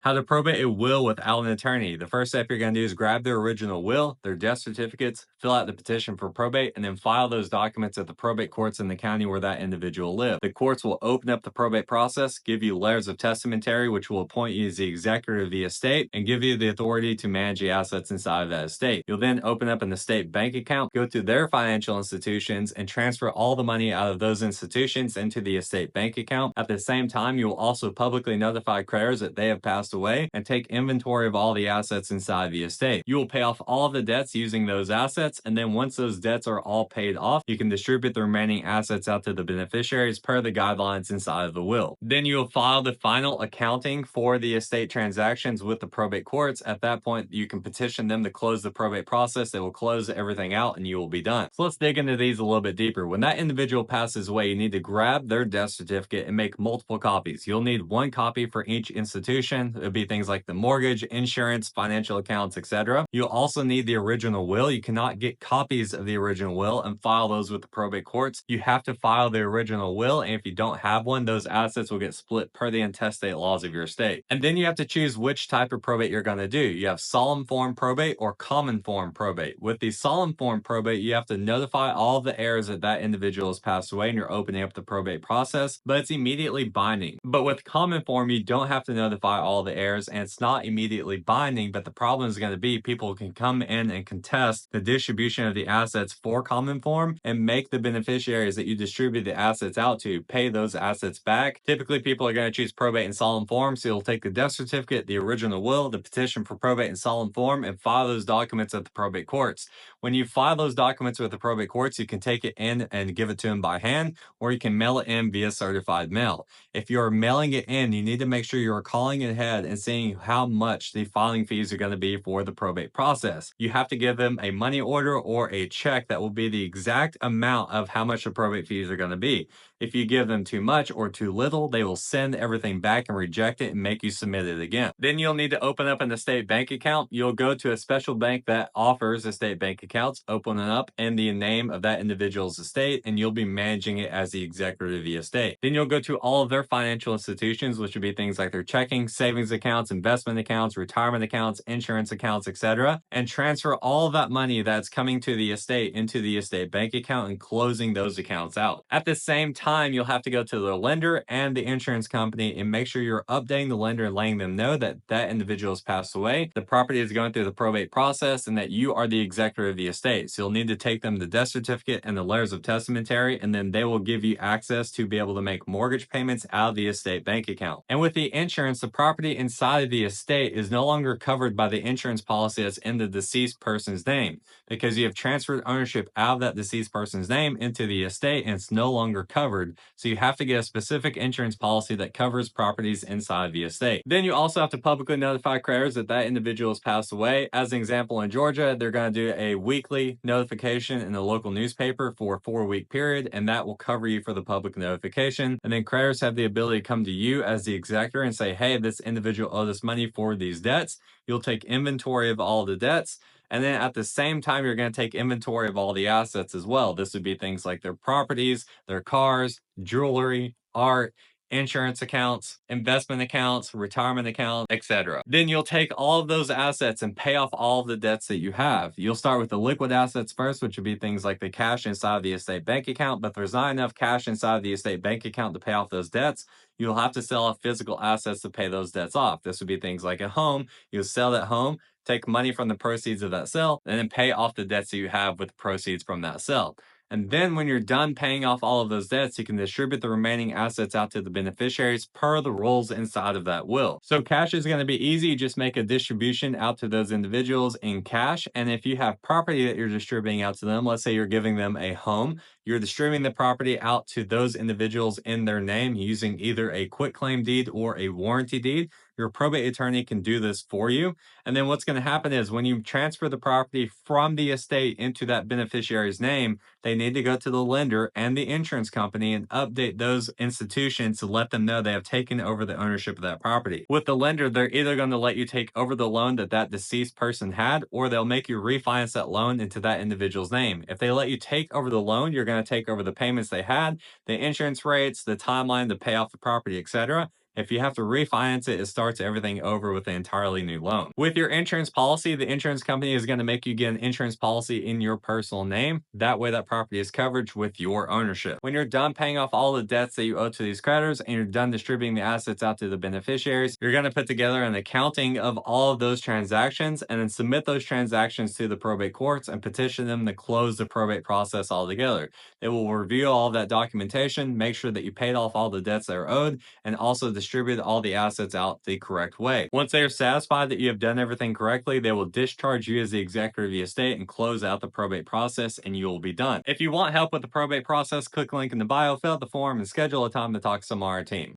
How to probate a will without an attorney. The first step you're going to do is grab their original will, their death certificates, fill out the petition for probate, and then file those documents at the probate courts in the county where that individual lives. The courts will open up the probate process, give you letters of testamentary, which will appoint you as the executor of the estate and give you the authority to manage the assets inside of that estate. You'll then open up an estate bank account, go to their financial institutions, and transfer all the money out of those institutions into the estate bank account. At the same time, you will also publicly notify creditors that they have passed away and take inventory of all the assets inside the estate. You will pay off all of the debts using those assets, and then once those debts are all paid off, you can distribute the remaining assets out to the beneficiaries per the guidelines inside of the will. Then you will file the final accounting for the estate transactions with the probate courts. At that point, you can petition them to close the probate process. They will close everything out and you will be done. So let's dig into these a little bit deeper. When that individual passes away, you need to grab their death certificate and make multiple copies. You'll need one copy for each institution. It'll be things like the mortgage, insurance, financial accounts, etc. You'll also need the original will. You cannot get copies of the original will and file those with the probate courts. You have to file the original will, and if you don't have one, those assets will get split per the intestate laws of your estate. And then you have to choose which type of probate you're going to do. You have solemn form probate or common form probate. With the solemn form probate, you have to notify all the heirs that that individual has passed away and you're opening up the probate process, but it's immediately binding. But with common form, you don't have to notify all the heirs and it's not immediately binding, but the problem is going to be people can come in and contest the distribution of the assets for common form and make the beneficiaries that you distribute the assets out to pay those assets back. Typically, people are going to choose probate in solemn form, so you'll take the death certificate, the original will, the petition for probate in solemn form, and file those documents at the probate courts. When you file those documents with the probate courts, you can take it in and give it to them by hand, or you can mail it in via certified mail. If you're mailing it in, you need to make sure you're calling ahead and seeing how much the filing fees are going to be for the probate process. You have to give them a money order or a check that will be the exact amount of how much the probate fees are going to be. If you give them too much or too little, they will send everything back and reject it and make you submit it again. Then you'll need to open up an estate bank account. You'll go to a special bank that offers estate bank accounts, open it up in the name of that individual's estate, and you'll be managing it as the executor of the estate. Then you'll go to all of their financial institutions, which would be things like their checking, savings accounts, investment accounts, retirement accounts, insurance accounts, etc., and transfer all of that money that's coming to the estate into the estate bank account and closing those accounts out. At the same time, you'll have to go to the lender and the insurance company and make sure you're updating the lender and letting them know that that individual has passed away, the property is going through the probate process, and that you are the executor of the estate. So you'll need to take them the death certificate and the letters of testamentary, and then they will give you access to be able to make mortgage payments out of the estate bank account. And with the insurance, the property inside of the estate is no longer covered by the insurance policy that's in the deceased person's name, because you have transferred ownership out of that deceased person's name into the estate and it's no longer covered. So you have to get a specific insurance policy that covers properties inside the estate. Then you also have to publicly notify creditors that that individual has passed away. As an example, in Georgia, they're going to do a weekly notification in the local newspaper for a 4-week period, and that will cover you for the public notification. And then creditors have the ability to come to you as the executor and say, hey, this individual owes us money for these debts. You'll take inventory of all the debts. And then at the same time, you're going to take inventory of all the assets as well. This would be things like their properties, their cars, jewelry, art, insurance accounts, investment accounts, retirement accounts, etc. Then you'll take all of those assets and pay off all of the debts that you have. You'll start with the liquid assets first, which would be things like the cash inside of the estate bank account. But if there's not enough cash inside of the estate bank account to pay off those debts, you'll have to sell off physical assets to pay those debts off. This would be things like a home. You'll sell that home, take money from the proceeds of that sale, and then pay off the debts that you have with the proceeds from that sale. And then when you're done paying off all of those debts, you can distribute the remaining assets out to the beneficiaries per the rules inside of that will. So cash is going to be easy. You just make a distribution out to those individuals in cash. And if you have property that you're distributing out to them, let's say you're giving them a home, you're distributing the property out to those individuals in their name using either a quitclaim deed or a warranty deed. Your probate attorney can do this for you. And then what's going to happen is when you transfer the property from the estate into that beneficiary's name, they need to go to the lender and the insurance company and update those institutions to let them know they have taken over the ownership of that property. With the lender, they're either going to let you take over the loan that that deceased person had, or they'll make you refinance that loan into that individual's name. If they let you take over the loan, you're going to take over the payments they had, the insurance rates, the timeline to pay off the property, etc. If you have to refinance it, it starts everything over with an entirely new loan. With your insurance policy, the insurance company is going to make you get an insurance policy in your personal name. That way, that property is covered with your ownership. When you're done paying off all the debts that you owe to these creditors and you're done distributing the assets out to the beneficiaries, you're going to put together an accounting of all of those transactions and then submit those transactions to the probate courts and petition them to close the probate process altogether. They will review all of that documentation, make sure that you paid off all the debts that are owed, and also distribute all the assets out the correct way. Once they are satisfied that you have done everything correctly, they will discharge you as the executor of the estate and close out the probate process, and you will be done. If you want help with the probate process, click the link in the bio, fill out the form, and schedule a time to talk to some of our team.